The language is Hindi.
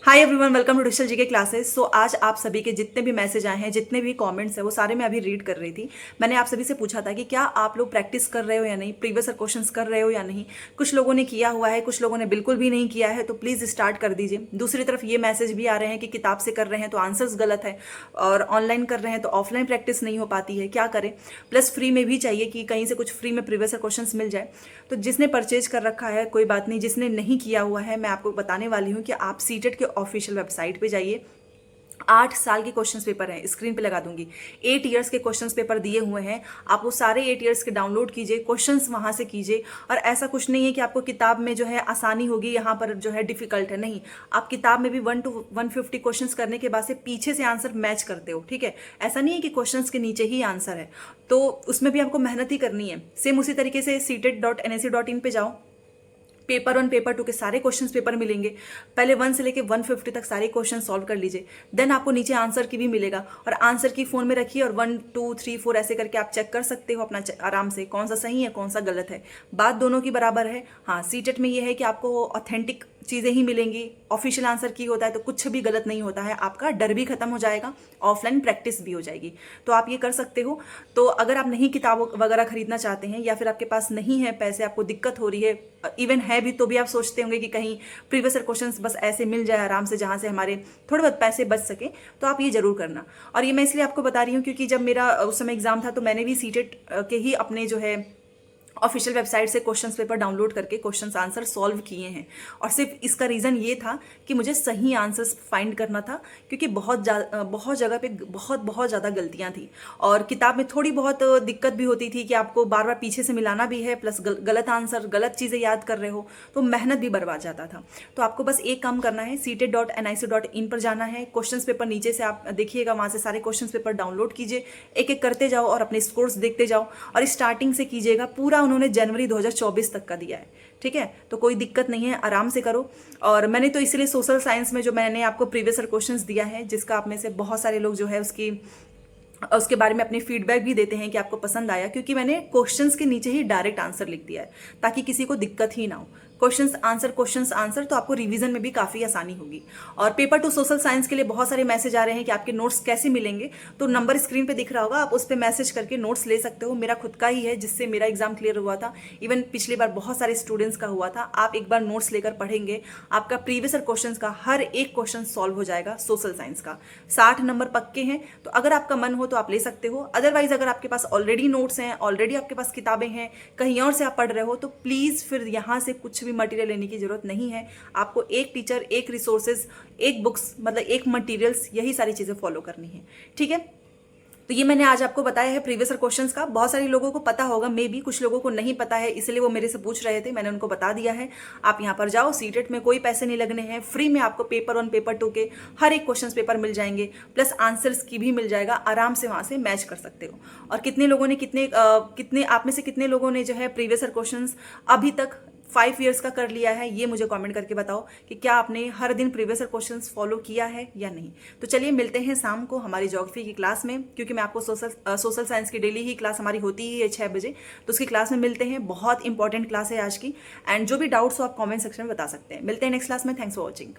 Hi everyone, welcome to digital GK classes. So आज आप सभी के जितने भी मैसेज आए हैं, जितने भी कमेंट्स हैं, वो सारे मैं अभी रीड कर रही थी। मैंने आप सभी से पूछा था कि क्या आप लोग प्रैक्टिस कर रहे हो या नहीं, प्रीवियस ईयर क्वेश्चंस कर रहे हो या नहीं। कुछ लोगों ने किया हुआ है, कुछ लोगों ने बिल्कुल भी नहीं किया है, तो प्लीज़ स्टार्ट कर दीजिए। दूसरी तरफ ये मैसेज भी आ रहे हैं कि किताब से कर रहे हैं तो आंसर्स गलत है, और ऑनलाइन कर रहे हैं तो ऑफलाइन प्रैक्टिस नहीं हो पाती है, क्या करें। प्लस फ्री में भी चाहिए कि कहीं से कुछ फ्री में प्रीवियस ईयर क्वेश्चंस मिल जाए। तो जिसने परचेज कर रखा है कोई बात नहीं, जिसने नहीं किया हुआ है मैं आपको बताने वाली हूँ कि आप सीटेट के ऑफिशियल वेबसाइट पे जाइए। 8 साल के क्वेश्चंस पेपर हैं, स्क्रीन पे लगा दूंगी। 8 इयर्स के क्वेश्चंस पेपर दिए हुए हैं, आप वो सारे 8 इयर्स के डाउनलोड कीजिए, क्वेश्चंस वहां से कीजिए। और ऐसा कुछ नहीं है कि आपको किताब में जो है आसानी होगी, यहाँ पर जो है डिफिकल्ट है, नहीं। आप किताब में भी 1 to 150 क्वेश्चंस करने के बाद से पीछे से आंसर मैच करते हो, ठीक है। ऐसा नहीं है कि क्वेश्चंस के नीचे ही आंसर है, तो उसमें भी आपको मेहनत ही करनी है। सेम उसी तरीके से CTET.NIC.in पे जाओ, पेपर 1 पेपर 2 के सारे क्वेश्चंस पेपर मिलेंगे। पहले 1 से लेके 150 तक सारे क्वेश्चन सॉल्व कर लीजिए, देन आपको नीचे आंसर की भी मिलेगा। और आंसर की फोन में रखिए और 1 2 3 4 ऐसे करके आप चेक कर सकते हो अपना आराम से, कौन सा सही है कौन सा गलत है। बात दोनों की बराबर है। हाँ, सीटेट में ये है कि आपको ऑथेंटिक चीज़ें ही मिलेंगी। ऑफिशियल आंसर की होता है तो कुछ भी गलत नहीं होता है, आपका डर भी खत्म हो जाएगा, ऑफलाइन प्रैक्टिस भी हो जाएगी। तो आप ये कर सकते हो। तो अगर आप नहीं किताब वगैरह खरीदना चाहते हैं, या फिर आपके पास नहीं है पैसे, आपको दिक्कत हो रही है, इवन है भी तो भी आप सोचते होंगे कि कहीं प्रीवियस ईयर क्वेश्चंस बस ऐसे मिल जाए आराम से, जहां से हमारे थोड़े बहुत पैसे बच सके, तो आप ये जरूर करना। और ये मैं इसलिए आपको बता रही हूँ क्योंकि जब मेरा उस समय एग्जाम था तो मैंने भी सीटेट के ही अपने जो है ऑफिशियल वेबसाइट से क्वेश्चंस पेपर डाउनलोड करके क्वेश्चंस आंसर सॉल्व किए हैं। और सिर्फ इसका रीज़न ये था कि मुझे सही आंसर्स फाइंड करना था, क्योंकि बहुत जगह पे बहुत ज़्यादा गलतियां थी। और किताब में थोड़ी बहुत दिक्कत भी होती थी कि आपको बार बार पीछे से मिलाना भी है, प्लस गलत आंसर, गलत चीज़ें याद कर रहे हो, तो मेहनत भी बर्बाद जाता था। तो आपको बस एक काम करना है, CTET.NIC.in पर जाना है, क्वेश्चन पेपर नीचे से आप देखिएगा, वहाँ से सारे क्वेश्चन पेपर डाउनलोड कीजिए, एक एक करते जाओ और अपने स्कोर्स देखते जाओ। और स्टार्टिंग से कीजिएगा, पूरा उन्होंने जनवरी 2024 तक का दिया है, ठीक है। तो कोई दिक्कत नहीं है, आराम से करो। और मैंने तो इसलिए सोशल साइंस में जो मैंने आपको प्रीवियस ईयर क्वेश्चंस दिया है, जिसका आप में से बहुत सारे लोग जो है उसके बारे में अपनी फीडबैक भी देते हैं कि आपको पसंद आया, क्योंकि मैंने क्वेश्चंस के नीचे ही डायरेक्ट आंसर लिख दिया है, ताकि किसी को दिक्कत ही ना हो। क्वेश्चंस आंसर, तो आपको रिवीजन में भी काफ़ी आसानी होगी। और पेपर 2 सोशल साइंस के लिए बहुत सारे मैसेज आ रहे हैं कि आपके नोट्स कैसे मिलेंगे, तो नंबर स्क्रीन पे दिख रहा होगा, आप उस पर मैसेज करके नोट्स ले सकते हो। मेरा खुद का ही है, जिससे मेरा एग्जाम क्लियर हुआ था। इवन पिछली बार बहुत सारे स्टूडेंट्स का हुआ था। आप एक बार नोट्स लेकर पढ़ेंगे, आपका प्रीवियस ईयर क्वेश्चन का हर एक क्वेश्चन सॉल्व हो जाएगा। सोशल साइंस का 60 नंबर पक्के हैं, तो अगर आपका मन हो तो आप ले सकते हो। अदरवाइज अगर आपके पास ऑलरेडी नोट्स हैं, ऑलरेडी आपके पास किताबें हैं, कहीं और से आप पढ़ रहे हो, तो प्लीज़ फिर यहाँ से कुछ भी मटेरियल लेने की जरूरत नहीं है। आपको एक टीचर, एक रिसोर्सेज, एक बुक्स, मतलब एक मटेरियल्स, यही सारी चीज़ें फॉलो करनी है, ठीक है। तो ये मैंने आज आपको बताया है प्रीवियस ईयर क्वेश्चंस का। बहुत सारे लोगों को पता होगा, मे बी कुछ लोगों को नहीं पता है, इसलिए वो मेरे से पूछ रहे थे, मैंने उनको बता दिया है। आप यहाँ पर जाओ, सीटेट में कोई पैसे नहीं लगने हैं, फ्री में आपको पेपर 1 पेपर 2 के हर एक क्वेश्चन पेपर मिल जाएंगे, प्लस आंसर्स की भी मिल जाएगा, आराम से वहाँ से मैच कर सकते हो। और कितने लोगों ने कितने आप में से कितने लोगों ने जो है प्रीवियस ईयर क्वेश्चन अभी तक 5 इयर्स का कर लिया है, ये मुझे कमेंट करके बताओ कि क्या आपने हर दिन प्रीवियस ईयर क्वेश्चंस फॉलो किया है या नहीं। तो चलिए मिलते हैं शाम को हमारी ज्योग्राफी की क्लास में, क्योंकि मैं आपको सोशल साइंस की डेली ही क्लास हमारी होती ही है 6 बजे, तो उसकी क्लास में मिलते हैं। बहुत इंपॉर्टेंट क्लास है आज की, एंड जो भी डाउट्स हो आप कॉमेंट सेक्शन में बता सकते हैं। मिलते हैं नेक्स्ट क्लास में। Thanks for watching.